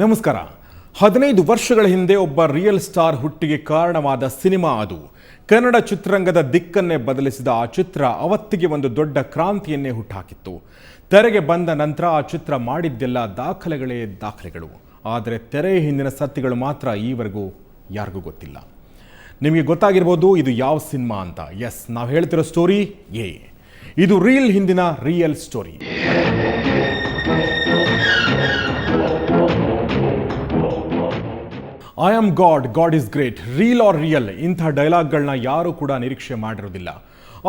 ನಮಸ್ಕಾರ. 15 ವರ್ಷಗಳ ಹಿಂದೆ ಒಬ್ಬ ರಿಯಲ್ ಸ್ಟಾರ್ ಹುಟ್ಟಿಗೆ ಕಾರಣವಾದ ಸಿನಿಮಾ ಅದು. ಕನ್ನಡ ಚಿತ್ರರಂಗದ ದಿಕ್ಕನ್ನೇ ಬದಲಿಸಿದ ಆ ಚಿತ್ರ ಅವತ್ತಿಗೆ ಒಂದು ದೊಡ್ಡ ಕ್ರಾಂತಿಯನ್ನೇ ಹುಟ್ಟುಹಾಕಿತ್ತು. ತೆರೆಗೆ ಬಂದ ನಂತರ ಆ ಚಿತ್ರ ಮಾಡಿದ್ದೆಲ್ಲ ದಾಖಲೆಗಳು. ಆದರೆ ತೆರೆ ಹಿಂದಿನ ಸತ್ಯಗಳು ಮಾತ್ರ ಈವರೆಗೂ ಯಾರಿಗೂ ಗೊತ್ತಿಲ್ಲ. ನಿಮಗೆ ಗೊತ್ತಾಗಿರ್ಬೋದು ಇದು ಯಾವ ಸಿನಿಮಾ ಅಂತ. ಎಸ್, ನಾವು ಹೇಳ್ತಿರೋ ಸ್ಟೋರಿ ಇದು ರೀಲ್ ಹಿಂದಿನ real story. I am God is great, reel are real ಇಂಥ ಡೈಲಾಗ್ಗಳನ್ನ ಯಾರೂ ಕೂಡ ನಿರೀಕ್ಷೆ ಮಾಡಿರೋದಿಲ್ಲ.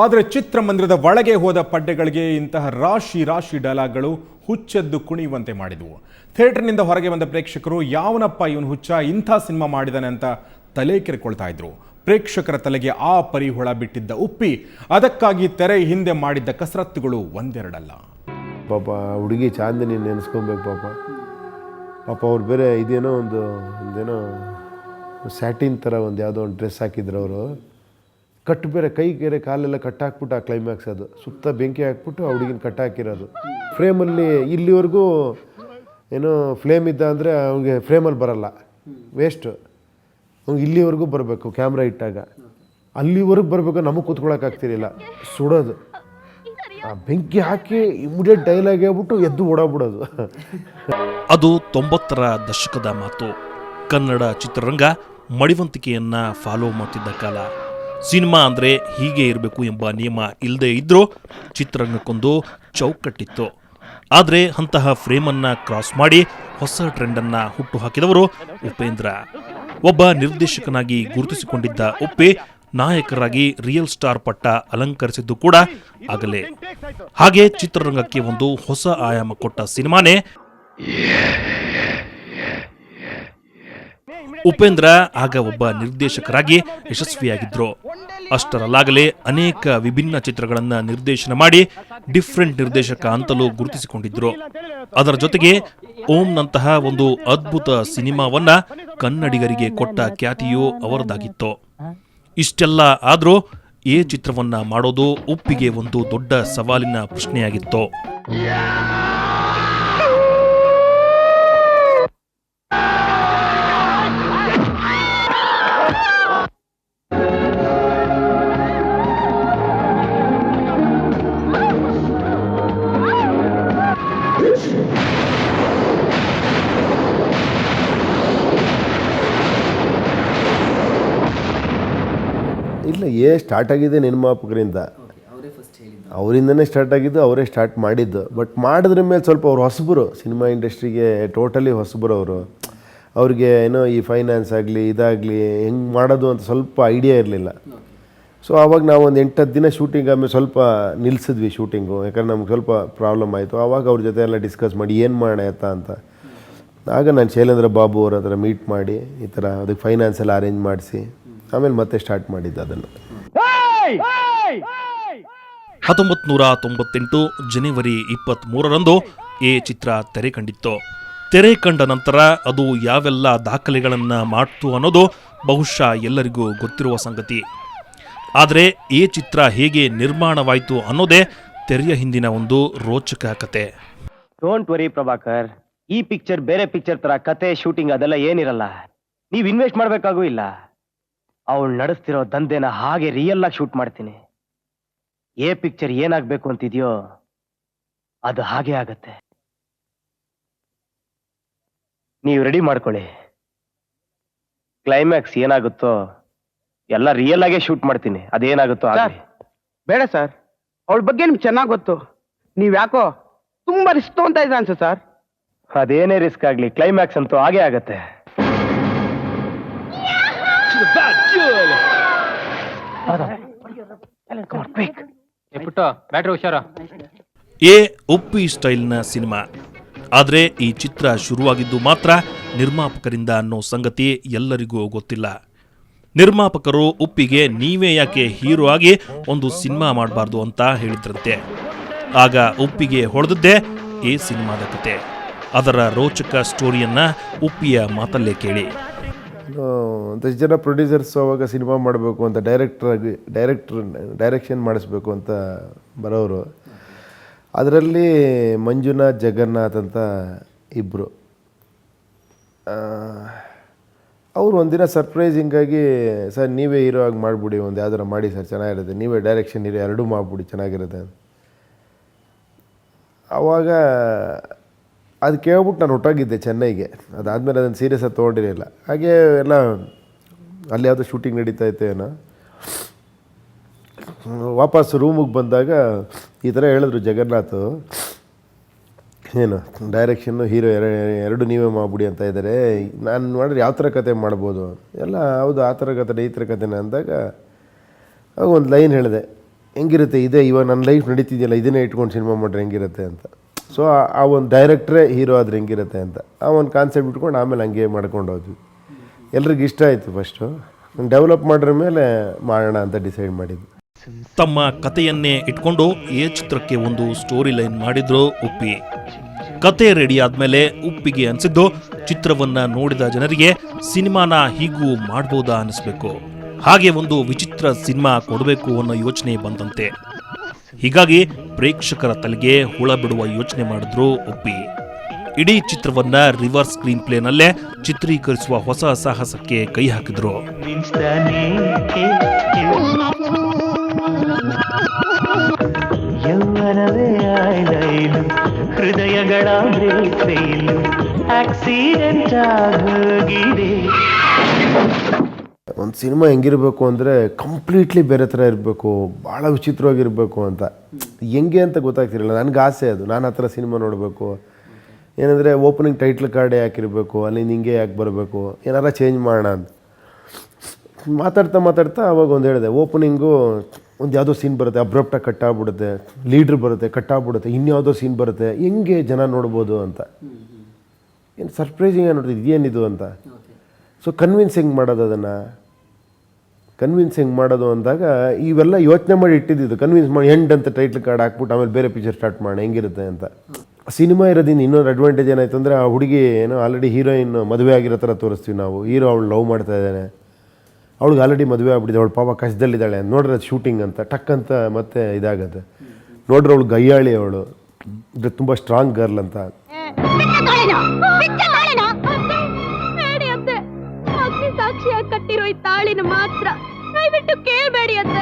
ಆದರೆ ಚಿತ್ರಮಂದಿರದ ಒಳಗೆ ಹೋದ ಪಡ್ಡೆಗಳಿಗೆ ಇಂತಹ ರಾಶಿ ಡೈಲಾಗ್ಗಳು ಹುಚ್ಚೆದ್ದು ಕುಣಿಯುವಂತೆ ಮಾಡಿದವು. ಥಿಯೇಟರ್ನಿಂದ ಹೊರಗೆ ಬಂದ ಪ್ರೇಕ್ಷಕರು ಯಾವನಪ್ಪ ಇವನು ಹುಚ್ಚ, ಇಂಥ ಸಿನಿಮಾ ಮಾಡಿದಾನೆ ಅಂತ ತಲೆ ಕೆರೆಕೊಳ್ತಾ ಇದ್ರು. ಪ್ರೇಕ್ಷಕರ ತಲೆಗೆ ಆ ಪರಿಹುಳ ಬಿಟ್ಟಿದ್ದ ಉಪ್ಪಿ ಅದಕ್ಕಾಗಿ ತೆರೆ ಹಿಂದೆ ಮಾಡಿದ್ದ ಕಸರತ್ತುಗಳು ಒಂದೆರಡಲ್ಲ. ಪಾಪ ಹುಡುಗಿ ಚಾಂದಿನಿ ನೆನೆಸ್ಕೊಬೇಕು. ಪಾಪ ಅವ್ರು ಬೇರೆ ಇದೇನೋ ಒಂದೇನೋ ಸ್ಯಾಟಿನ್ ಥರ ಯಾವುದೋ ಒಂದು ಡ್ರೆಸ್ ಹಾಕಿದ್ರು ಅವರು. ಕಟ್ಟು ಬೇರೆ ಕೈಗೆ ಕಾಲೆಲ್ಲ ಕಟ್ಟಾಕ್ಬಿಟ್ಟು ಆ ಕ್ಲೈಮ್ಯಾಕ್ಸ್ ಅದು ಸುತ್ತ ಬೆಂಕಿ ಹಾಕ್ಬಿಟ್ಟು ಆ ಹುಡುಗಿನ ಕಟ್ಟಾಕಿರೋದು. ಫ್ರೇಮಲ್ಲಿ ಇಲ್ಲಿವರೆಗೂ ಏನೋ ಫ್ಲೇಮ್ ಇದ್ದ ಅಂದರೆ ಅವ್ನಿಗೆ ಫ್ರೇಮಲ್ಲಿ ಬರಲ್ಲ, ವೇಸ್ಟು. ಅವ್ನಿಗೆ ಇಲ್ಲಿವರೆಗೂ ಬರಬೇಕು ಕ್ಯಾಮ್ರಾ ಇಟ್ಟಾಗ, ಅಲ್ಲಿವರೆಗೂ ಬರಬೇಕು. ನಮಗೆ ಕೂತ್ಕೊಳ್ಳೋಕ್ಕಾಗ್ತಿರಲಿಲ್ಲ, ಸುಡೋದು. ಆ ಬೆಂಕಿ ಹಾಕಿ ಇಮಿಡಿಯೇಟ್ ಡೈಲಾಗ್ ಹೇಳ್ಬಿಟ್ಟು ಎದ್ದು ಓಡಾಡ್ಬಿಡೋದು. ಅದು 90ರ ದಶಕದ ಮಾತು. ಕನ್ನಡ ಚಿತ್ರರಂಗ ಮಡಿವಂತಿಕೆಯನ್ನ ಫಾಲೋ ಮಾಡ್ತಿದ್ದ ಕಾಲ. ಸಿನಿಮಾ ಅಂದರೆ ಹೀಗೆ ಇರಬೇಕು ಎಂಬ ನಿಯಮ ಇಲ್ಲದೆ ಇದ್ರೂ ಚಿತ್ರರಂಗಕ್ಕೊಂದು ಚೌಕಟ್ಟಿತ್ತು. ಆದರೆ ಅಂತಹ ಫ್ರೇಮನ್ನು ಕ್ರಾಸ್ ಮಾಡಿ ಹೊಸ ಟ್ರೆಂಡನ್ನು ಹುಟ್ಟು ಹಾಕಿದವರು ಉಪೇಂದ್ರ. ಒಬ್ಬ ನಿರ್ದೇಶಕನಾಗಿ ಗುರುತಿಸಿಕೊಂಡಿದ್ದ ಉಪ್ಪಿ ನಾಯಕರಾಗಿ ರಿಯಲ್ ಸ್ಟಾರ್ ಪಟ್ಟ ಅಲಂಕರಿಸಿದ್ದು ಕೂಡ ಆಗಲೇ. ಹಾಗೆ ಚಿತ್ರರಂಗಕ್ಕೆ ಒಂದು ಹೊಸ ಆಯಾಮ ಕೊಟ್ಟ ಸಿನಿಮಾನೇ ಉಪೇಂದ್ರ. ಆಗ ಒಬ್ಬ ನಿರ್ದೇಶಕರಾಗಿ ಯಶಸ್ವಿಯಾಗಿದ್ರು. ಅಷ್ಟರಲ್ಲಾಗಲೇ ಅನೇಕ ವಿಭಿನ್ನ ಚಿತ್ರಗಳನ್ನು ನಿರ್ದೇಶನ ಮಾಡಿ ಡಿಫ್ರೆಂಟ್ ನಿರ್ದೇಶಕ ಅಂತಲೂ ಗುರುತಿಸಿಕೊಂಡಿದ್ರು. ಅದರ ಜೊತೆಗೆ ಓಂನಂತಹ ಒಂದು ಅದ್ಭುತ ಸಿನಿಮಾವನ್ನ ಕನ್ನಡಿಗರಿಗೆ ಕೊಟ್ಟ ಖ್ಯಾತಿಯೂ ಅವರದಾಗಿತ್ತು. ಇಷ್ಟೆಲ್ಲ ಆದರೂ ಈ ಚಿತ್ರವನ್ನ ಮಾಡೋದು ಉಪ್ಪಿಗೆ ಒಂದು ದೊಡ್ಡ ಸವಾಲಿನ ಪ್ರಶ್ನೆಯಾಗಿತ್ತು. ಇಲ್ಲ, ಸ್ಟಾರ್ಟ್ ಆಗಿದೆ ನಿರ್ಮಾಪಕರಿಂದ, ಅವರಿಂದನೇ ಸ್ಟಾರ್ಟ್ ಆಗಿದ್ದು, ಅವರೇ ಸ್ಟಾರ್ಟ್ ಮಾಡಿದ್ದು. ಬಟ್ ಮಾಡಿದ್ರ ಮೇಲೆ ಸ್ವಲ್ಪ ಅವ್ರು ಹೊಸಬರು, ಸಿನಿಮಾ ಇಂಡಸ್ಟ್ರಿಗೆ ಟೋಟಲಿ ಹೊಸಬರು ಅವರು. ಅವ್ರಿಗೆ ಏನೋ ಈ ಫೈನಾನ್ಸ್ ಆಗಲಿ ಇದಾಗಲಿ ಹೆಂಗೆ ಮಾಡೋದು ಅಂತ ಸ್ವಲ್ಪ ಐಡಿಯಾ ಇರಲಿಲ್ಲ. ಸೊ ಆವಾಗ ನಾವು ಒಂದು 8-10 ದಿನ ಶೂಟಿಂಗ್ ಆಮೇಲೆ ಸ್ವಲ್ಪ ನಿಲ್ಲಿಸಿದ್ವಿ ಶೂಟಿಂಗು. ಯಾಕಂದ್ರೆ ನಮ್ಗೆ ಸ್ವಲ್ಪ ಪ್ರಾಬ್ಲಮ್ ಆಯಿತು. ಆವಾಗ ಅವ್ರ ಜೊತೆ ಎಲ್ಲ ಡಿಸ್ಕಸ್ ಮಾಡಿ ಏನು ಮಾಡೋಣ ಅಂತ. ಆಗ ನಾನು ಶೈಲೇಂದ್ರ ಬಾಬು ಅವ್ರ ಹತ್ರ ಮೀಟ್ ಮಾಡಿ ಈ ಥರ ಅದಕ್ಕೆ ಫೈನಾನ್ಸ್ ಎಲ್ಲ ಅರೇಂಜ್ ಮಾಡಿಸಿ ಆಮೇಲೆ ಮತ್ತೆ ಸ್ಟಾರ್ಟ್ ಮಾಡಿದ್ದು ಅದನ್ನು. 1998 ಜನವರಿ 23ರಂದು ಈ ಚಿತ್ರ ತೆರೆ ಕಂಡಿತ್ತು. ತೆರೆ ಕಂಡ ನಂತರ ಅದು ಯಾವೆಲ್ಲ ದಾಖಲೆಗಳನ್ನು ಮಾಡ್ತು ಅನ್ನೋದು ಬಹುಶಃ ಎಲ್ಲರಿಗೂ ಗೊತ್ತಿರುವ ಸಂಗತಿ. ಆದರೆ ಈ ಚಿತ್ರ ಹೇಗೆ ನಿರ್ಮಾಣವಾಯಿತು ಅನ್ನೋದೇ ತೆರೆಯ ಹಿಂದಿನ ಒಂದು ರೋಚಕ ಕತೆ. ಡೋಂಟ್ ವರಿ ಪ್ರಭಾಕರ್, ಈ ಪಿಕ್ಚರ್ ಬೇರೆ ಪಿಕ್ಚರ್ ತರ ಕತೆ ಶೂಟಿಂಗ್ ಅದೆಲ್ಲ ಏನಿರಲ್ಲ. ನೀವು ಇನ್ವೆಸ್ಟ್ ಮಾಡಬೇಕಾಗೂ ಇಲ್ಲ. ಅವಳು ನಡೆಸ್ತಿರೋ ದಂಧೆನ ಹಾಗೆ ರಿಯಲ್ ಆಗಿ ಶೂಟ್ ಮಾಡ್ತೀನಿ. ಏ ಪಿಕ್ಚರ್ ಏನಾಗಬೇಕು ಅಂತಿದೆಯೋ ಅದು ಹಾಗೆ ಆಗತ್ತೆ. ನೀವು ರೆಡಿ ಮಾಡ್ಕೊಳ್ಳಿ. ಕ್ಲೈಮ್ಯಾಕ್ಸ್ ಏನಾಗುತ್ತೋ ಎಲ್ಲ ರಿಯಲ್ ಆಗೇ ಶೂಟ್ ಮಾಡ್ತೀನಿ. ಅದೇನಾಗುತ್ತೋ ಆಗಲಿ. ಬೇಡ ಸರ್, ಅವಳ ಬಗ್ಗೆ ನಿಮ್ಗೆ ಚೆನ್ನಾಗಿ ಗೊತ್ತು. ನೀವ್ ಯಾಕೋ ತುಂಬಾ ರಿಸ್ಕ್ ತಗೊಂತ ಇದ್ದ ಅನ್ಸುತ್ತೆ ಸರ್. ಅದೇನೇ ರಿಸ್ಕ್ ಆಗ್ಲಿ, ಕ್ಲೈಮ್ಯಾಕ್ಸ್ ಅಂತೂ ಹಾಗೆ ಆಗತ್ತೆ. ಉಪ್ಪಿ ಸ್ಟೈಲ್ನ ಸಿನಿಮಾ. ಆದರೆ ಈ ಚಿತ್ರ ಶುರುವಾಗಿದ್ದು ಮಾತ್ರ ನಿರ್ಮಾಪಕರಿಂದ ಅನ್ನೋ ಸಂಗತಿ ಎಲ್ಲರಿಗೂ ಗೊತ್ತಿಲ್ಲ. ನಿರ್ಮಾಪಕರು ಉಪ್ಪಿಗೆ ನೀವೇ ಯಾಕೆ ಹೀರೋ ಆಗಿ ಒಂದು ಸಿನಿಮಾ ಮಾಡಬಾರ್ದು ಅಂತ ಹೇಳಿದ್ರಂತೆ. ಆಗ ಉಪ್ಪಿಗೆ ಹೊಡೆದದ್ದೇ ಈ ಸಿನಿಮಾದ ಕತೆ. ಅದರ ರೋಚಕ ಸ್ಟೋರಿಯನ್ನ ಉಪ್ಪಿಯ ಮಾತಲ್ಲೇ ಕೇಳಿ. ಒಂದಷ್ಟು ಜನ ಪ್ರೊಡ್ಯೂಸರ್ಸ್ ಅವಾಗ ಸಿನಿಮಾ ಮಾಡಬೇಕು ಅಂತ ಡೈರೆಕ್ಷನ್ ಮಾಡಿಸ್ಬೇಕು ಅಂತ ಬರೋರು. ಅದರಲ್ಲಿ ಮಂಜುನಾಥ್ ಜಗನ್ನಾಥ್ ಅಂತ ಇಬ್ಬರು. ಅವರು ಒಂದಿನ ಸರ್ಪ್ರೈಸಿಂಗಾಗಿ ಸರ್ ನೀವೇ ಹೀರೋ ಆಗಿ ಮಾಡಿಬಿಡಿ, ಒಂದು ಯಾವ್ದಾರು ಮಾಡಿ ಸರ್ ಚೆನ್ನಾಗಿರುತ್ತೆ, ನೀವೇ ಡೈರೆಕ್ಷನ್ ಹೀರೋ ಎರಡೂ ಮಾಡಿಬಿಡಿ ಚೆನ್ನಾಗಿರುತ್ತೆ. ಆವಾಗ ಅದು ಕೇಳ್ಬಿಟ್ಟು ನಾನು ಹೊಟ್ಟೋಗಿದ್ದೆ ಚೆನ್ನೈಗೆ. ಅದಾದಮೇಲೆ ಅದನ್ನು ಸೀರಿಯಸ್ಸಾಗಿ ತೊಗೊಂಡಿರಲಿಲ್ಲ. ಹಾಗೆ ಎಲ್ಲ ಅಲ್ಲಿ ಯಾವುದೋ ಶೂಟಿಂಗ್ ನಡೀತಾ ಏನೋ. ವಾಪಸ್ ರೂಮಿಗೆ ಬಂದಾಗ ಈ ಥರ ಹೇಳಿದ್ರು ಜಗನ್ನಾಥ್, ಏನು ಡೈರೆಕ್ಷನ್ನು ಹೀರೋ ಎರಡು ನೀವೇ ಮಾಡಿಬಿಡಿ ಅಂತ ಇದ್ದಾರೆ, ನಾನು ಮಾಡಿದ್ರೆ ಯಾವ ಥರ ಕತೆ ಮಾಡ್ಬೋದು ಎಲ್ಲ. ಹೌದು ಆ ಥರ ಕತೆ ಈ ಥರ ಕತೆನ ಅಂದಾಗ ಆಗ ಒಂದು ಲೈನ್ ಹೇಳಿದೆ, ಹೆಂಗಿರುತ್ತೆ ಇದೇ ಇವಾಗ ನನ್ನ ಲೈಫ್ ನಡೀತಿದೆಯಲ್ಲ ಇದನ್ನೇ ಇಟ್ಕೊಂಡು ಸಿನಿಮಾ ಮಾಡ್ರೆ ಹೆಂಗಿರುತ್ತೆ ಅಂತ. ಸೊ ಆ ಒಂದು ಡೈರೆಕ್ಟ್ರೇ ಹೀರೋ ಆದರೆ ಹೆಂಗಿರುತ್ತೆ ಅಂತ ಆ ಒಂದು ಕಾನ್ಸೆಪ್ಟ್ ಇಟ್ಕೊಂಡು ಆಮೇಲೆ ಹಂಗೆ ಮಾಡ್ಕೊಂಡು ಹೋದ್ವಿ. ಎಲ್ರಿಗೂ ಇಷ್ಟ ಆಯಿತು. ಫಸ್ಟು ಡೆವಲಪ್ ಮಾಡಿರ ಮೇಲೆ ಮಾಡೋಣ ಅಂತ ಡಿಸೈಡ್ ಮಾಡಿದ್ವಿ. ತಮ್ಮ ಕಥೆಯನ್ನೇ ಇಟ್ಕೊಂಡು ಈ ಚಿತ್ರಕ್ಕೆ ಒಂದು ಸ್ಟೋರಿ ಲೈನ್ ಮಾಡಿದ್ರು ಉಪ್ಪಿ. ಕತೆ ರೆಡಿ ಆದ್ಮೇಲೆ ಉಪ್ಪಿಗೆ ಅನ್ಸಿದ್ದು ಚಿತ್ರವನ್ನ ನೋಡಿದ ಜನರಿಗೆ ಸಿನಿಮಾನ ಹೀಗೂ ಮಾಡ್ಬೋದಾ ಅನಿಸ್ಬೇಕು, ಹಾಗೆ ಒಂದು ವಿಚಿತ್ರ ಸಿನಿಮಾ ಕೊಡಬೇಕು ಅನ್ನೋ ಯೋಚನೆ ಬಂದಂತೆ. ಹೀಗಾಗಿ ಪ್ರೇಕ್ಷಕರ ತಲೆಗೆ ಹುಳ ಬಿಡುವ ಯೋಚನೆ ಮಾಡಿದ್ರು ಉಪ್ಪಿ. ಇಡೀ ಚಿತ್ರವನ್ನ ರಿವರ್ಸ್ ಸ್ಕ್ರೀನ್ ಪ್ಲೇನಲ್ಲೇ ಚಿತ್ರೀಕರಿಸುವ ಹೊಸ ಸಾಹಸಕ್ಕೆ ಕೈ ಹಾಕಿದ್ರು. ಯೌವನವೇ ಆಯ್ದೈಲು ಹೃದಯಗಳ ಬ್ರೇಕ್ಫೇಲು ಆಕ್ಸಿಡೆಂಟ್ ಆಗೋಗಿದೆ. ಒಂದು ಸಿನಿಮಾ ಹೆಂಗಿರಬೇಕು ಅಂದರೆ ಕಂಪ್ಲೀಟ್ಲಿ ಬೇರೆ ಥರ ಇರಬೇಕು, ಭಾಳ ವಿಚಿತ್ರವಾಗಿರಬೇಕು ಅಂತ. ಹೆಂಗೆ ಅಂತ ಗೊತ್ತಾಗ್ತಿರಲಿಲ್ಲ. ನನಗೆ ಆಸೆ ಅದು, ನಾನು ಆ ಥರ ಸಿನಿಮಾ ನೋಡಬೇಕು. ಏನಂದರೆ ಓಪನಿಂಗ್ ಟೈಟ್ಲ್ ಕಾರ್ಡೇ ಯಾಕಿರಬೇಕು, ಅಲ್ಲಿ ಹಿಂಗೆ ಯಾಕೆ ಬರಬೇಕು, ಏನಾರ ಚೇಂಜ್ ಮಾಡೋಣ ಅಂತ ಮಾತಾಡ್ತಾ ಅವಾಗ ಒಂದು ಹೇಳಿದೆ. ಓಪನಿಂಗು ಒಂದು ಯಾವುದೋ ಸೀನ್ ಬರುತ್ತೆ, ಅಬ್ರಪ್ಟಾಗಿ ಕಟ್ಟಾಗ್ಬಿಡುತ್ತೆ, ಲೀಡ್ರ್ ಬರುತ್ತೆ ಕಟ್ಟಾಗ್ಬಿಡುತ್ತೆ, ಇನ್ಯಾವುದೋ ಸೀನ್ ಬರುತ್ತೆ, ಹೆಂಗೆ ಜನ ನೋಡ್ಬೋದು ಅಂತ. ಏನು ಸರ್ಪ್ರೈಸಿಂಗ್ ನೋಡ್ತೀವಿ ಇದೇನಿದು ಅಂತ. ಸೊ ಕನ್ವಿನ್ಸಿಂಗ್ ಮಾಡೋದು, ಅದನ್ನು ಕನ್ವಿನ್ಸಿಂಗ್ ಮಾಡೋದು ಅಂದಾಗ ಇವೆಲ್ಲ ಯೋಚನೆ ಮಾಡಿ ಇಟ್ಟಿದ್ದು. ಕನ್ವಿನ್ಸ್ ಮಾಡಿ ಎಂಡ್ ಅಂತ ಟೈಟ್ಲ್ ಕಾರ್ಡ್ ಹಾಕ್ಬಿಟ್ಟು ಆಮೇಲೆ ಬೇರೆ ಪಿಕ್ಚರ್ ಸ್ಟಾರ್ಟ್ ಮಾಡೋಣ ಹೆಂಗಿರುತ್ತೆ ಅಂತ. ಸಿನಿಮಾ ಇರೋದಿನ್ನು ಇನ್ನೊಂದು ಅಡ್ವಾಂಟೇಜ್ ಏನಾಯ್ತು ಅಂದರೆ ಆ ಹುಡುಗಿ ಏನೋ ಆಲ್ರೆಡಿ ಹೀರೋಯಿನ್ ಮದುವೆ ಆಗಿರೋ ಥರ ತೋರಿಸ್ತೀವಿ ನಾವು. ಹೀರೋ ಅವಳು ಲವ್ ಮಾಡ್ತಾ ಇದ್ದಾನೆ, ಅವಳಿಗೆ ಆಲ್ರೆಡಿ ಮದುವೆ ಆಗ್ಬಿಟ್ಟಿದೆ, ಅವಳು ಪಾಪ ಕಷ್ಟದಲ್ಲಿದ್ದಾಳೆ, ನೋಡ್ರೆ ಅದು ಶೂಟಿಂಗ್ ಅಂತ ಟಕ್ ಅಂತ ಮತ್ತೆ ಇದಾಗತ್ತೆ. ನೋಡ್ರೆ ಅವಳು ಗಯ್ಯಾಳಿ, ಅವಳು ತುಂಬ ಸ್ಟ್ರಾಂಗ್ ಗರ್ಲ್ ಅಂತ. ಸಾಕ್ಷಿಯಾಗಿ ಕಟ್ಟಿರೋ ಈ ತಾಳಿನ ಮಾತ್ರ ದಯವಿಟ್ಟು ಕೇಳಬೇಡಿ ಅಂತ.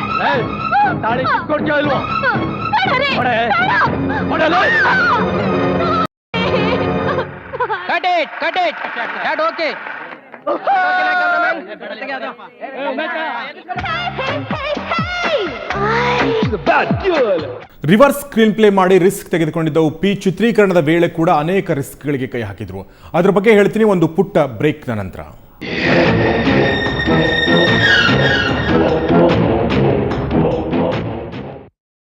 ರಿವರ್ಸ್ ಸ್ಕ್ರೀನ್ ಪ್ಲೇ ಮಾಡಿ ರಿಸ್ಕ್ ತೆಗೆದುಕೊಂಡಿದ್ದ ಉಪ್ಪಿ ಚಿತ್ರೀಕರಣದ ವೇಳೆ ಕೂಡ ಅನೇಕ ರಿಸ್ಕ್ಗಳಿಗೆ ಕೈ ಹಾಕಿದ್ರು. ಅದ್ರ ಬಗ್ಗೆ ಹೇಳ್ತೀನಿ ಒಂದು ಪುಟ್ಟ ಬ್ರೇಕ್ನ ನಂತರ.